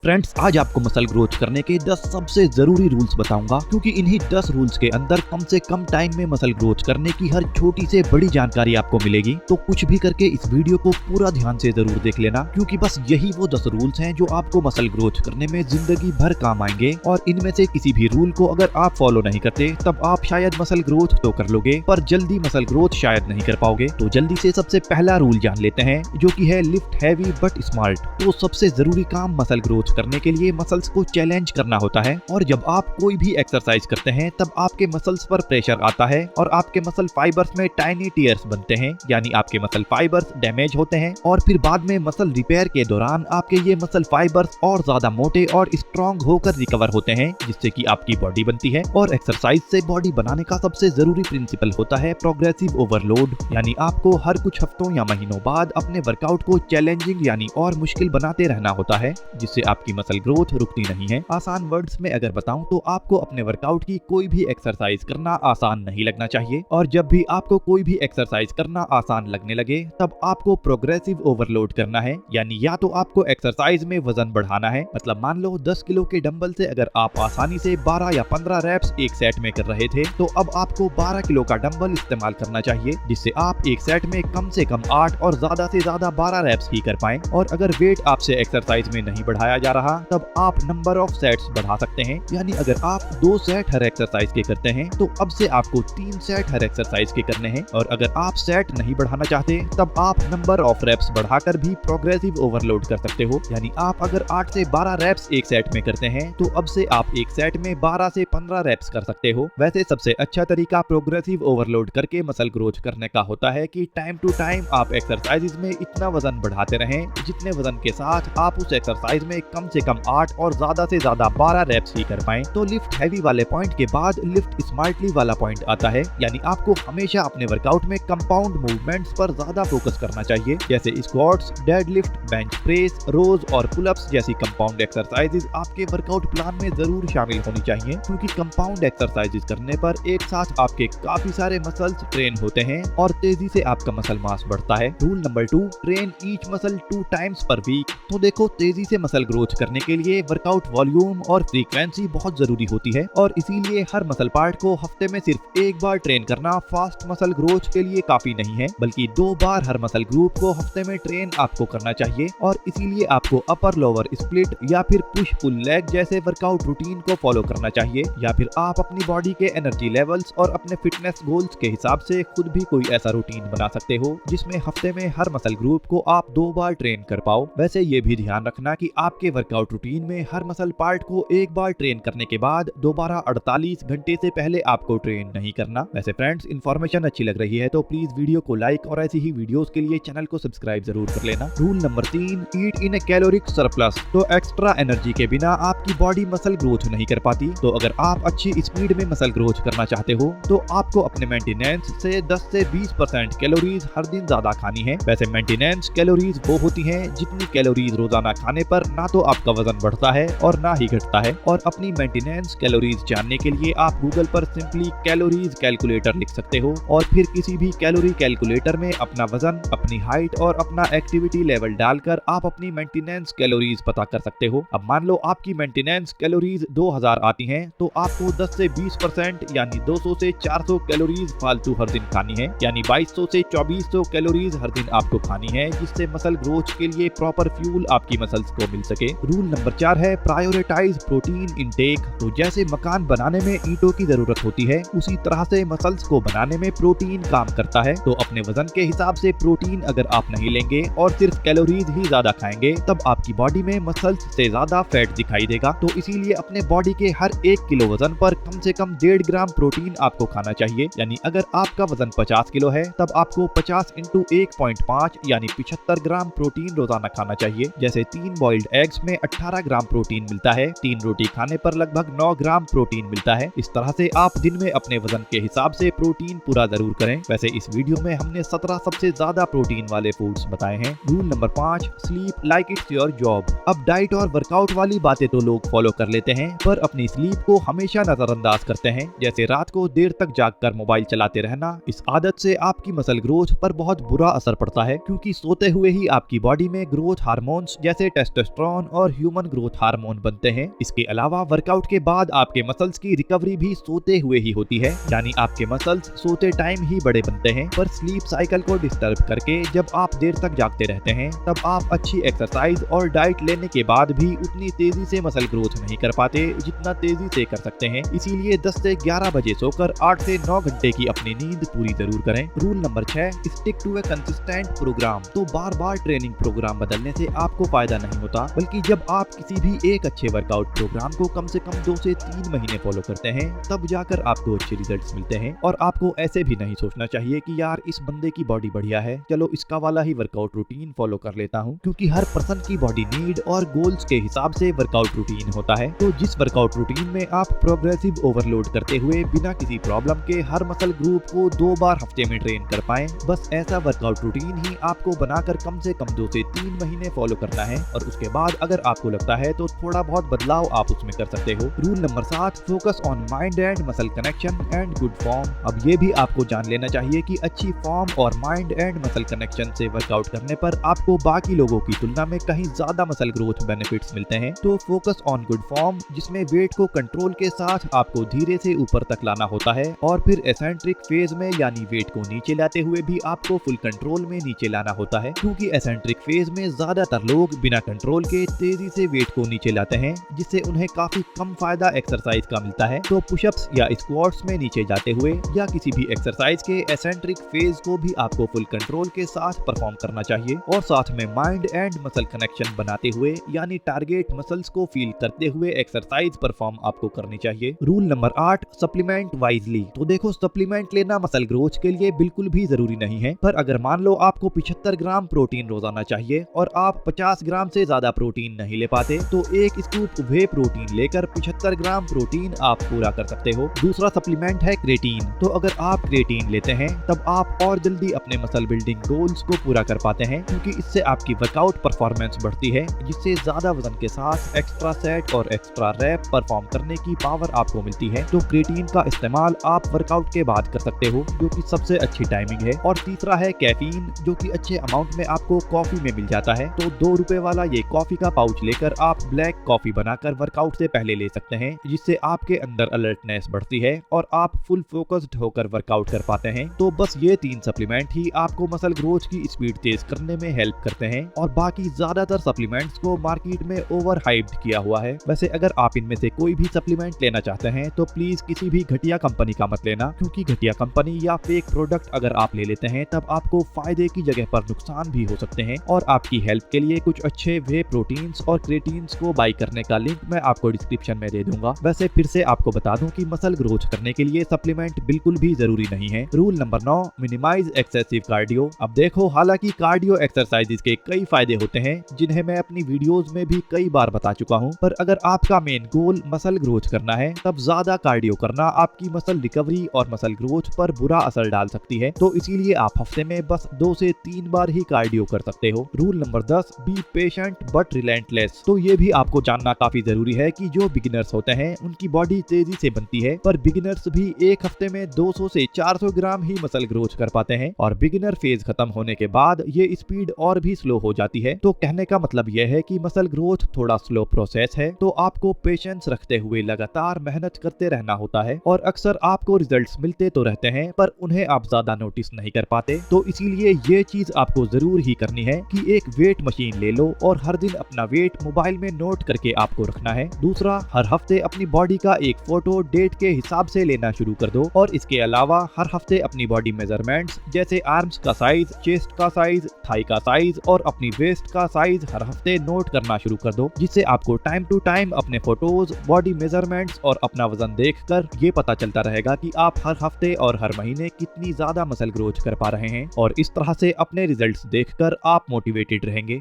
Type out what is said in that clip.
Friends, आज आपको muscle growth करने के 10 सबसे जरूरी रूल्स बताऊंगा, क्योंकि इन्हीं 10 रूल्स के अंदर कम से कम टाइम में मसल ग्रोथ करने की हर छोटी से बड़ी जानकारी आपको मिलेगी। तो कुछ भी करके इस वीडियो को पूरा ध्यान से जरूर देख लेना, क्योंकि बस यही वो 10 रूल्स हैं जो आपको मसल ग्रोथ करने में जिंदगी भर काम आएंगे। और इनमें से किसी भी रूल को अगर आप फॉलो नहीं करते तब आप शायद मसल ग्रोथ तो कर लोगे, पर जल्दी मसल ग्रोथ शायद नहीं कर पाओगे। तो जल्दी से सबसे पहला रूल जान लेते हैं, जो कि है लिफ्ट हैवी बट स्मार्ट। तो सबसे जरूरी काम मसल ग्रोथ करने के लिए मसल्स को चैलेंज करना होता है। और जब आप कोई भी एक्सरसाइज करते हैं तब आपके मसल्स पर प्रेशर आता है और आपके मसल फाइबर्स में टाइनी टीयर्स बनते हैं, यानी आपके मसल फाइबर्स डैमेज होते हैं। और फिर बाद में मसल रिपेयर के दौरान आपके ये मसल फाइबर्स और ज्यादा मोटे और स्ट्रॉन्ग होकर रिकवर होते हैं, जिससे कि आपकी बॉडी बनती है। और एक्सरसाइज से बॉडी बनाने का सबसे जरूरी प्रिंसिपल होता है प्रोग्रेसिव ओवरलोड, यानी आपको हर कुछ हफ्तों या महीनों बाद अपने वर्कआउट को चैलेंजिंग यानी और मुश्किल बनाते रहना होता है, जिससे आपकी मसल ग्रोथ रुकती नहीं है। आसान वर्ड्स में अगर बताऊं तो आपको अपने वर्कआउट की कोई भी एक्सरसाइज करना आसान नहीं लगना चाहिए। और जब भी आपको कोई भी एक्सरसाइज करना आसान लगने लगे तब आपको प्रोग्रेसिव ओवरलोड करना है, यानी या तो आपको एक्सरसाइज में वजन बढ़ाना है। मतलब मान लो 10 किलो के डंबल से अगर आप आसानी से 12 या 15 रेप्स एक सेट में कर रहे थे, तो अब आपको 12 किलो का डंबल इस्तेमाल करना चाहिए, जिससे आप एक सेट में कम से कम 8 और ज्यादा से ज्यादा 12 रेप्स ही कर पाएं। और अगर वेट आपसे एक्सरसाइज में नहीं बढ़ाया जा रहा तब आप नंबर ऑफ सेट्स बढ़ा सकते हैं, यानी अगर आप 2 सेट हर एक्सरसाइज के करते हैं तो अब से आपको 3 सेट हर एक्सरसाइज के करने हैं। और अगर आप सेट नहीं बढ़ाना चाहते तब आप नंबर ऑफ रेप्स बढ़ाकर भी प्रोग्रेसिव ओवरलोड कर सकते हो, यानी आप अगर 8 से 12 रेप्स एक सेट में करते हैं तो अब से आप एक सेट में 12 से 15 रेप्स कर सकते हो। वैसे सबसे अच्छा तरीका प्रोग्रेसिव ओवरलोड करके मसल ग्रोथ करने का होता है कि टाइम टू टाइम आप एक्सरसाइज में इतना वजन बढ़ाते रहें जितने वजन के साथ आप उस एक्सरसाइज में कम से कम 8 और ज्यादा से ज्यादा 12 रेप्स ही कर पाएं। तो लिफ्ट हैवी वाले पॉइंट के बाद लिफ्ट स्मार्टली वाला पॉइंट आता है, यानी आपको हमेशा अपने वर्कआउट में कंपाउंड मूवमेंट्स पर ज्यादा फोकस करना चाहिए, जैसे स्क्वाट्स, डेडलिफ्ट, बेंच प्रेस, रोज और पुलअप्स जैसी कंपाउंड एक्सरसाइजेज आपके वर्कआउट प्लान में जरूर शामिल होनी चाहिए, क्योंकि कंपाउंड एक्सरसाइजेज करने पर एक साथ आपके काफी सारे मसल्स ट्रेन होते हैं और तेजी से आपका मसल मास बढ़ता है। Rule number 2, train each muscle 2 times per week. तो देखो, तेजी से मसल ग्रोथ करने के लिए वर्कआउट वॉल्यूम और फ्रीक्वेंसी बहुत जरूरी होती है, और इसीलिए हर मसल पार्ट को हफ्ते में सिर्फ एक बार ट्रेन करना फास्ट मसल ग्रोथ के लिए काफी नहीं है, बल्कि 2 बार हर मसल ग्रुप को हफ्ते में ट्रेन आपको करना चाहिए। और इसीलिए आपको अपर लोअर स्प्लिट या फिर पुश पुल लेग जैसे वर्कआउट रूटीन को फॉलो करना चाहिए, या फिर आप अपनी बॉडी के एनर्जी लेवल्स और अपने फिटनेस गोल्स के हिसाब से खुद भी कोई ऐसा रूटीन बना सकते हो जिसमें हफ्ते में हर मसल ग्रुप को आप 2 बार ट्रेन कर पाओ। वैसे ये भी ध्यान रखना कि आपके वर्कआउट रूटीन में हर मसल पार्ट को एक बार ट्रेन करने के बाद दोबारा 48 घंटे से पहले आपको ट्रेन नहीं करना। वैसे फ्रेंड्स, इन्फॉर्मेशन अच्छी लग रही है तो प्लीज वीडियो को लाइक और ऐसी ही वीडियोस के लिए चैनल को सब्सक्राइब जरूर कर लेना। रूल नंबर 3, ईट इन ए कैलोरिक सरप्लस। तो एक्स्ट्रा एनर्जी के बिना आपकी बॉडी मसल ग्रोथ नहीं कर पाती। तो अगर आप अच्छी स्पीड में मसल ग्रोथ करना चाहते हो तो आपको अपने मेंटेनेंस से 10 से 20% कैलोरीज हर दिन ज्यादा खानी है। वैसे मेंटेनेंस कैलोरीज वो होती हैं जितनी कैलोरीज रोजाना खाने पर ना तो आपका वजन बढ़ता है और ना ही घटता है। और अपनी मेंटेनेंस कैलोरीज जानने के लिए आप गूगल पर सिंपली कैलोरीज कैलकुलेटर लिख सकते हो और फिर किसी भी कैलोरी कैलकुलेटर में अपना वजन, अपनी हाइट और अपना एक्टिविटी लेवल डालकर आप अपनी मेंटेनेंस कैलोरीज पता कर सकते हो। अब मान लो आपकी मेंटेनेंस कैलोरीज 2000 आती हैं, तो आपको 10 से 20% यानी 200 से 400 कैलोरीज फालतू हर दिन खानी है, यानी 2200 से 2400 कैलोरीज हर दिन आपको खानी है, जिससे मसल ग्रोथ के लिए प्रॉपर फ्यूल आपकी मसल्स को मिल सके। रूल नंबर 4 है प्रायोरिटाइज प्रोटीन इनटेक। तो जैसे मकान बनाने में ईंटों की जरूरत होती है, उसी तरह से मसल्स को बनाने में प्रोटीन काम करता है। तो अपने वजन के हिसाब से प्रोटीन अगर आप नहीं लेंगे और सिर्फ कैलोरीज ही ज्यादा खाएंगे तब आपकी बॉडी में मसल्स से ज्यादा फैट दिखाई देगा। तो इसीलिए अपने बॉडी के हर 1 किलो वजन पर कम से कम 1.5 ग्राम प्रोटीन आपको खाना चाहिए, यानी अगर आपका वजन 50 किलो है तब आपको 50 × 1.5 यानी 75 ग्राम प्रोटीन रोजाना खाना चाहिए। जैसे 3 बॉइल्ड एग्स में 18 ग्राम प्रोटीन मिलता है, 3 रोटी खाने पर लगभग 9 ग्राम प्रोटीन मिलता है। इस तरह से आप दिन में अपने वजन के हिसाब से प्रोटीन पूरा जरूर करें। वैसे इस वीडियो में हमने 17 सबसे ज्यादा प्रोटीन वाले फूड्स बताए हैं। Rule number 5, sleep like it's your job. अब डाइट और वर्कआउट वाली बातें तो लोग फॉलो कर लेते हैं, पर अपनी स्लीप को हमेशा नजरअंदाज करते हैं। जैसे रात को देर तक जागकर मोबाइल चलाते रहना, इस आदत से आपकी मसल ग्रोथ पर बहुत बुरा असर पड़ता है, क्योंकि सोते हुए ही आपकी बॉडी में ग्रोथ हार्मोन्स जैसे टेस्टोस्टेरोन और ह्यूमन ग्रोथ हार्मोन बनते हैं। इसके अलावा वर्कआउट के बाद आपके मसल्स की रिकवरी भी सोते हुए ही होती है, यानी आपके मसल्स सोते टाइम ही बड़े बनते हैं। पर स्लीप साइकिल को डिस्टर्ब करके जब आप देर तक जागते रहते हैं तब आप अच्छी एक्सरसाइज और डाइट लेने के बाद भी उतनी तेजी से मसल ग्रोथ नहीं कर पाते जितना तेजी से कर सकते हैं। इसीलिए 10 से 11 बजे सोकर 8 से 9 घंटे की अपनी नींद पूरी जरूर करें। Rule number 6, stick to a consistent program. तो बार बार ट्रेनिंग प्रोग्राम बदलने से आपको फायदा नहीं होता, बल्कि जब आप किसी भी एक अच्छे वर्कआउट प्रोग्राम को कम से कम 2 से 3 महीने फॉलो करते हैं तब जाकर आपको अच्छे रिजल्ट्स मिलते हैं। और आपको ऐसे भी नहीं सोचना चाहिए कि यार इस बंदे की बॉडी बढ़िया है, चलो इसका वाला ही वर्कआउट रूटीन फॉलो कर लेता हूँ, क्योंकि हर पर्सन की बॉडी नीड और गोल्स के हिसाब से वर्कआउट रूटीन होता है। तो जिस वर्कआउट रूटीन में आप प्रोग्रेसिव ओवरलोड करते हुए बिना किसी प्रॉब्लम के हर मसल ग्रुप को 2 बार हफ्ते में ट्रेन कर पाए, बस ऐसा वर्कआउट रूटीन ही आपको बनाकर कम से कम 2 से 3 महीने फॉलो करना है। और उसके बाद अगर आपको लगता है तो थोड़ा बहुत बदलाव आप उसमें कर सकते हो। Rule number 7, focus on mind and muscle connection and good form. अब ये भी आपको जान लेना चाहिए कि अच्छी फॉर्म और माइंड एंड मसल कनेक्शन से वर्कआउट करने पर आपको बाकी लोगों की तुलना में कहीं ज्यादा मसल ग्रोथ बेनिफिट्स मिलते हैं। तो फोकस ऑन गुड फॉर्म, जिसमें वेट को कंट्रोल के साथ आपको धीरे से ऊपर तक लाना होता है, और फिर एसेंट्रिक फेज में यानी वेट को नीचे लाते हुए भी आपको फुल कंट्रोल में नीचे लाना होता है, क्योंकि एसेंट्रिक फेज में ज्यादातर लोग बिना कंट्रोल के तेजी से वेट को नीचे लाते हैं, जिससे उन्हें काफी कम फायदा एक्सरसाइज का मिलता है। तो पुशअप्स या स्क्वाट्स में नीचे जाते हुए या किसी भी एक्सरसाइज के एसेंट्रिक फेज को भी आपको फुल कंट्रोल के साथ परफॉर्म करना चाहिए, और साथ में माइंड एंड मसल कनेक्शन बनाते हुए यानी टारगेट मसल्स को फील करते हुए एक्सरसाइज परफॉर्म आपको करनी चाहिए। Rule number 8, supplement wisely. तो देखो, सप्लीमेंट लेना मसल ग्रोथ के लिए बिल्कुल भी जरूरी नहीं है, पर अगर मान लो आपको 75 ग्राम प्रोटीन रोजाना चाहिए और आप 50 ग्राम से ज्यादा प्रोटीन नहीं ले पाते, तो एक स्कूप वे प्रोटीन लेकर 75 ग्राम प्रोटीन आप पूरा कर सकते हो। दूसरा सप्लीमेंट है क्रेटीन। तो अगर आप क्रेटीन लेते हैं तब आप और जल्दी अपने मसल बिल्डिंग गोल्स को पूरा कर पाते हैं, क्योंकि इससे आपकी वर्कआउट परफॉर्मेंस बढ़ती है, जिससे ज्यादा वजन के साथ एक्स्ट्रा सेट और एक्स्ट्रा रैप परफॉर्म करने की पावर आपको मिलती है। तो क्रेटीन का इस्तेमाल आप वर्कआउट के बाद कर सकते हो, जो कि सबसे अच्छी टाइमिंग है। और तीसरा है कैफीन, जो कि अच्छे अमाउंट में आपको कॉफी में मिल जाता है। तो 2 रुपए वाला ये कॉफी का पाउच लेकर आप ब्लैक कॉफी बनाकर वर्कआउट से पहले ले सकते हैं, जिससे आपके अंदर अलर्टनेस बढ़ती है और आप फुल फोकस्ड होकर वर्कआउट कर पाते हैं। तो बस ये 3 सप्लीमेंट ही आपको मसल ग्रोथ की स्पीड तेज करने में हेल्प करते हैं, और बाकी ज्यादातर सप्लीमेंट्स को मार्केट में ओवर हाइप्ड किया हुआ है। वैसे अगर आप इनमें से कोई भी सप्लीमेंट लेना चाहते हैं तो प्लीज किसी भी घटिया कंपनी का मत लेना, क्योंकि घटिया कंपनी या फेक प्रोडक्ट अगर आप ले लेते हैं तब आपको फायदे की जगह पर नुकसान भी हो सकते हैं। और आपकी हेल्प के लिए कुछ अच्छे वे प्रोटीन्स और क्रेटीन्स को बाई करने का लिंक मैं आपको डिस्क्रिप्शन में दे दूंगा। वैसे फिर से आपको बता दूं कि मसल ग्रोथ करने के लिए सप्लीमेंट बिल्कुल भी जरूरी नहीं है। Rule number 9, minimize excessive cardio. अब देखो, हालांकि कार्डियो एक्सरसाइजेज के कई फायदे होते हैं जिन्हें मैं अपनी वीडियोस में भी कई बार बता चुका हूं, पर अगर आपका मेन गोल मसल ग्रोथ करना है तब ज्यादा कार्डियो करना आपकी मसल रिकवरी और मसल ग्रोथ पर बुरा असर डाल सकती है। तो इसीलिए आप हफ्ते में बस 2 से 3 बार ही कार्डियो कर सकते हो। Rule number 10, be patient but relentless. तो ये भी आपको जानना काफी जरूरी है कि जो बिगिनर्स होते हैं उनकी बॉडी तेजी से बनती है, पर बिगिनर्स भी एक हफ्ते में 200 से 400 ग्राम ही मसल ग्रोथ कर पाते हैं, और बिगिनर फेज खत्म होने के बाद ये स्पीड और भी स्लो हो जाती है। तो कहने का मतलब यह है कि मसल ग्रोथ थोड़ा स्लो प्रोसेस है, तो आपको पेशेंस रखते हुए लगातार मेहनत करते रहना होता है, और अक्सर आपको रिजल्ट्स मिलते तो रहते हैं पर उन्हें आप ज्यादा नोटिस नहीं कर पाते। तो इसीलिए ये चीज आपको जरूर ही करनी है कि एक वेट मशीन ले लो और हर दिन अपना वेट मोबाइल में नोट करके आपको रखना है। दूसरा, हर हफ्ते अपनी बॉडी का एक फोटो डेट के हिसाब से लेना शुरू कर दो, और इसके अलावा हर हफ्ते अपनी बॉडी मेजरमेंट्स जैसे आर्म्स का साइज, चेस्ट का साइज, थाई का साइज और अपनी वेस्ट का साइज हर हफ्ते नोट करना शुरू कर दो, जिससे आपको टाइम टू टाइम अपने फोटोज, बॉडी मेजरमेंट्स और अपना वजन देखकर ये पता चलता रहेगा कि आप हर हफ्ते और हर महीने कितनी ज्यादा मसल ग्रोथ कर पा रहे हैं, और इस तरह से अपने रिजल्ट्स देखकर आप मोटिवेटेड रहेंगे।